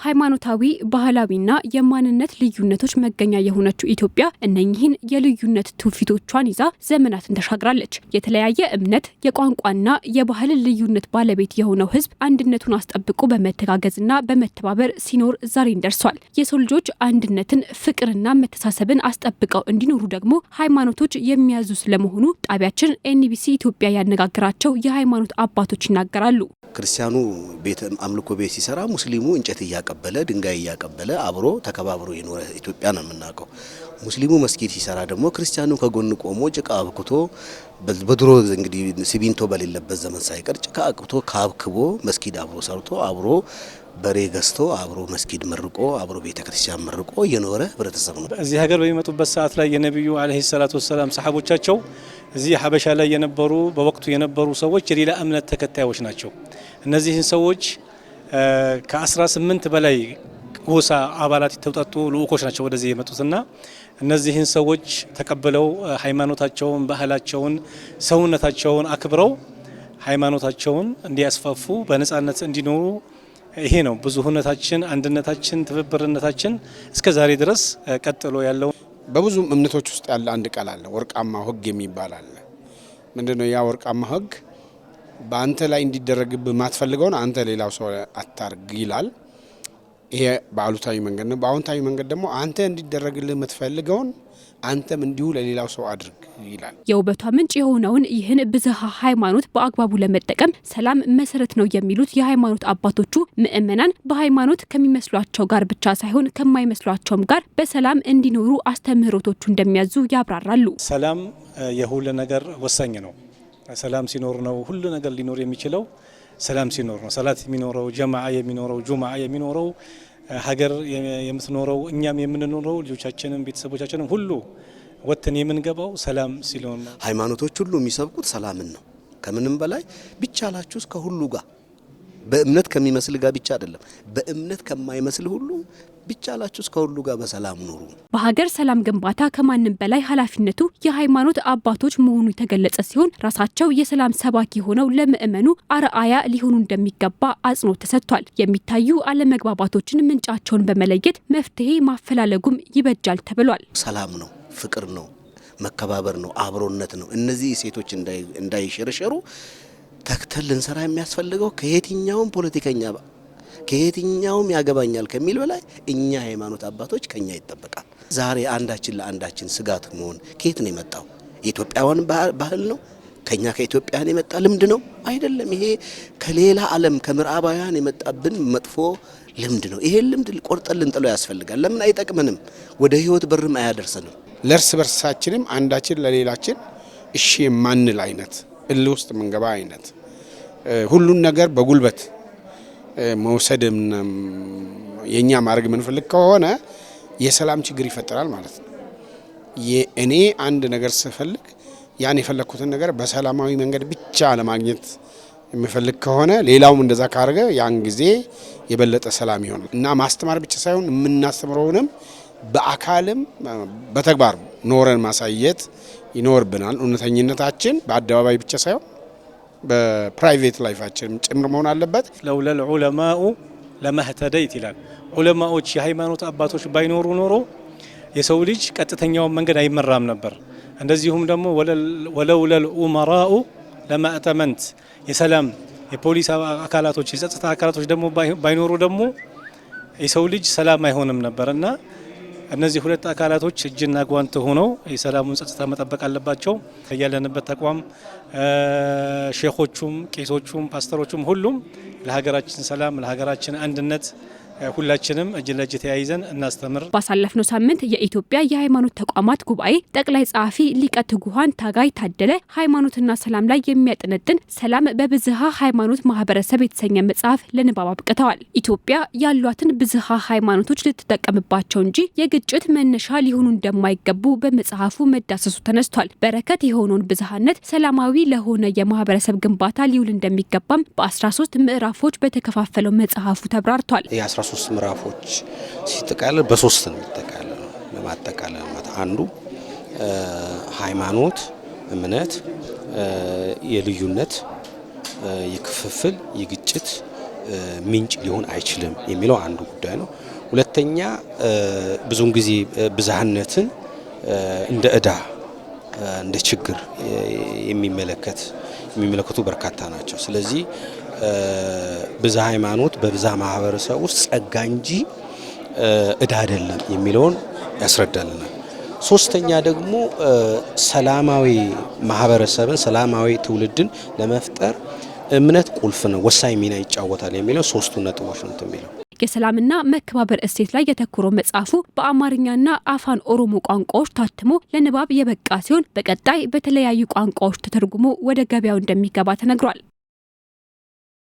ሃይማኖታዊ ባህላዊና የማንነት ልዩነቶች መገኛ የሆነችው ኢትዮጵያ እነኚህን የልዩነት ትውፊቶቿን ይዛ ዘመናትን ተሻግራለች። የተለያየ እምነት፣ የቋንቋና የባህል ልዩነት ባለቤት የሆነው ህዝብ አንድነቱን አስጠብቆ በመተጋገዝና በመተባበር ሲኖር ዛሬን ደርሷል። የሰው ልጆች አንድነትን፣ ፍቅርና መተሳሰብን አስጠብቀው እንዲኖሩ ደግሞ ሃይማኖቶች የሚያዙ ስለመሆኑ ጣቢያችን ኤንቢሲ ኢትዮጵያ ያነጋገራቸው የሃይማኖት አባቶች ይናገራሉ። ክርስቲያኑ ቤት አምልኮ ቤት ሲሰራ ሙስሊሙ እንጨት እያቀበለ ድንጋይ እያቀበለ አብሮ ተከባብሮ የኖረ ኢትዮጵያ ነው የምናውቀው። ሙስሊሙ መስጊድ ሲሰራ ደግሞ ክርስቲያኑ ከጎን ቆሞ ጭቃ አብክቶ በድሮ እንግዲህ ሲሚንቶ በሌለበት ዘመን ሳይቀር ጭቃ አብክቶ ካብክቦ መስጊድ አብሮ ሰርቶ አብሮ በሬ ገዝቶ አብሮ መስጊድ መርቆ አብሮ ቤተክርስቲያን መርቆ የኖረ ህብረተሰብ ነው። እዚህ ሀገር በሚመጡበት ሰዓት ላይ የነብዩ አለይሂ ሰላቱ ወሰለም ሰሃቦቻቸው እዚህ ሀበሻ ላይ የነበሩ በወቅቱ የነበሩ ሰዎች የሌላ እምነት ተከታዮች ናቸው። እነዚህን ሰዎች ከ18 በላይ ጎሳ አባላት የተውጣጡ ልኡኮች ናቸው ወደዚህ የመጡትና እነዚህን ሰዎች ተቀበለው ሃይማኖታቸውን፣ ባህላቸውን፣ ሰውነታቸውን አክብረው ሃይማኖታቸውን እንዲያስፋፉ በነጻነት እንዲኖሩ ይሄ ነው ብዙህነታችን፣ አንድነታችን፣ ትብብርነታችን እስከ ዛሬ ድረስ ቀጥሎ ያለው። በብዙ እምነቶች ውስጥ ያለ አንድ ቃል አለ፣ ወርቃማ ህግ የሚባል አለ። ምንድነው ያ ወርቃማ ህግ? በአንተ ላይ እንዲደረግብህ ማትፈልገውን አንተ ሌላው ሰው አታርግ ይላል። ይሄ በአሉታዊ መንገድ ነው። በአዎንታዊ መንገድ ደግሞ አንተ እንዲደረግልህ የምትፈልገውን አንተም እንዲሁ ለሌላው ሰው አድርግ ይላል። የውበቷ ምንጭ የሆነውን ይህን ብዝሃ ሃይማኖት በአግባቡ ለመጠቀም ሰላም መሰረት ነው የሚሉት የሃይማኖት አባቶቹ ምእመናን በሃይማኖት ከሚመስሏቸው ጋር ብቻ ሳይሆን ከማይመስሏቸውም ጋር በሰላም እንዲኖሩ አስተምህሮቶቹ እንደሚያዙ ያብራራሉ። ሰላም የሁሉ ነገር ወሳኝ ነው። ሰላም ሲኖር ነው ሁሉ ነገር ሊኖር የሚችለው። ሰላም ሲኖር ነው ሰላት የሚኖረው፣ ጀማዓ የሚኖረው፣ ጁማዓ የሚኖረው፣ ሀገር የምትኖረው፣ እኛም የምንኖረው፣ ልጆቻችንም ቤተሰቦቻችንም ሁሉ ወጥተን የምንገባው ሰላም ሲሆን ነው። ሃይማኖቶች ሁሉ የሚሰብኩት ሰላምን ነው። ከምንም በላይ ቢቻላችሁ እስከ ሁሉ ጋር በእምነት ከሚመስል ጋር ብቻ አይደለም፣ በእምነት ከማይመስል ሁሉ ቢቻላችሁ እስከ ሁሉ ጋር በሰላም ኑሩ። በሀገር ሰላም ግንባታ ከማንም በላይ ኃላፊነቱ የሃይማኖት አባቶች መሆኑ የተገለጸ ሲሆን ራሳቸው የሰላም ሰባኪ ሆነው ለምእመኑ አርአያ ሊሆኑ እንደሚገባ አጽንኦት ተሰጥቷል። የሚታዩ አለመግባባቶችን ምንጫቸውን በመለየት መፍትሄ ማፈላለጉም ይበጃል ተብሏል። ሰላም ነው፣ ፍቅር ነው፣ መከባበር ነው፣ አብሮነት ነው። እነዚህ ሴቶች እንዳይሸረሸሩ ተክተል ልንሰራ የሚያስፈልገው ከየትኛውም ፖለቲከኛ ከየትኛውም ያገባኛል ከሚል በላይ እኛ ሃይማኖት አባቶች ከኛ ይጠበቃል። ዛሬ አንዳችን ለአንዳችን ስጋት መሆን ከየት ነው የመጣው? የኢትዮጵያውያን ባህል ነው? ከኛ ከኢትዮጵያን የመጣ ልምድ ነው? አይደለም። ይሄ ከሌላ ዓለም ከምዕራባውያን የመጣብን መጥፎ ልምድ ነው። ይሄ ልምድ ቆርጠን ልንጥለው ያስፈልጋል። ለምን አይጠቅመንም? ወደ ህይወት በርም አያደርሰንም። ለእርስ በርሳችንም አንዳችን ለሌላችን እሺ የማንል አይነት እልህ ውስጥ መንገባ አይነት ሁሉን ነገር በጉልበት መውሰድም የኛ ማድረግ ምንፈልግ ከሆነ የሰላም ችግር ይፈጠራል ማለት ነው። እኔ አንድ ነገር ስፈልግ ያን የፈለኩትን ነገር በሰላማዊ መንገድ ብቻ ለማግኘት የምፈልግ ከሆነ ሌላውም እንደዛ ካረገ ያን ጊዜ የበለጠ ሰላም ይሆናል እና ማስተማር ብቻ ሳይሆን የምናስተምረውንም በአካልም በተግባር ኖረን ማሳየት ይኖርብናል። እውነተኝነታችን በአደባባይ ብቻ ሳይሆን በፕራይቬት ላይፋችን ጭምር መሆን አለበት። ለውለል ዑለማኡ ለማህተደይት ይላል። ዑለማዎች የሃይማኖት አባቶች ባይኖሩ ኖሮ የሰው ልጅ ቀጥተኛውን መንገድ አይመራም ነበር። እንደዚሁም ደግሞ ወለውለል ኡመራኡ ለማእተመንት የሰላም የፖሊስ አካላቶች የጸጥታ አካላቶች ደግሞ ባይኖሩ ደግሞ የሰው ልጅ ሰላም አይሆንም ነበርና እነዚህ ሁለት አካላቶች እጅና ጓንት ሆነው የሰላሙን ጸጥታ መጠበቅ አለባቸው። ያለንበት ተቋም ሼኾቹም፣ ቄሶቹም፣ ፓስተሮቹም ሁሉም ለሀገራችን ሰላም ለሀገራችን አንድነት ሁላችንም እጅ ለእጅ ተያይዘን እናስተምር። ባሳለፍነው ሳምንት የኢትዮጵያ የሃይማኖት ተቋማት ጉባኤ ጠቅላይ ጸሐፊ ሊቀ ትጉሃን ታጋይ ታደለ ሃይማኖትና ሰላም ላይ የሚያጠነጥን ሰላም በብዝሃ ሃይማኖት ማህበረሰብ የተሰኘ መጽሐፍ ለንባብ አብቅተዋል። ኢትዮጵያ ያሏትን ብዝሃ ሃይማኖቶች ልትጠቀምባቸው እንጂ የግጭት መነሻ ሊሆኑ እንደማይገቡ በመጽሐፉ መዳሰሱ ተነስቷል። በረከት የሆነውን ብዝሃነት ሰላማዊ ለሆነ የማህበረሰብ ግንባታ ሊውል እንደሚገባም በ13 ምዕራፎች በተከፋፈለው መጽሐፉ ተብራርቷል። 13 ምዕራፎች ሲጠቃለል በ3 ነው የሚጠቃለለው። ለማጠቃለል ማለት አንዱ ሃይማኖት፣ እምነት፣ የልዩነት፣ የክፍፍል፣ የግጭት ምንጭ ሊሆን አይችልም የሚለው አንዱ ጉዳይ ነው። ሁለተኛ ብዙውን ጊዜ ብዝሃነትን እንደ ዕዳ እንደ ችግር የሚመለከቱ በርካታ ናቸው። ስለዚህ ብዝሃ ሃይማኖት በብዝሃ ማህበረሰብ ውስጥ ጸጋ እንጂ ዕዳ አይደለም የሚለውን ያስረዳልናል። ሶስተኛ ደግሞ ሰላማዊ ማህበረሰብን ሰላማዊ ትውልድን ለመፍጠር እምነት ቁልፍ ነው፣ ወሳኝ ሚና ይጫወታል የሚለው ሶስቱ ነጥቦች ነው የሚለው። የሰላምና መከባበር እሴት ላይ የተኮረው መጽሐፉ በአማርኛና አፋን ኦሮሞ ቋንቋዎች ታትሞ ለንባብ የበቃ ሲሆን በቀጣይ በተለያዩ ቋንቋዎች ተተርጉሞ ወደ ገበያው እንደሚገባ ተነግሯል።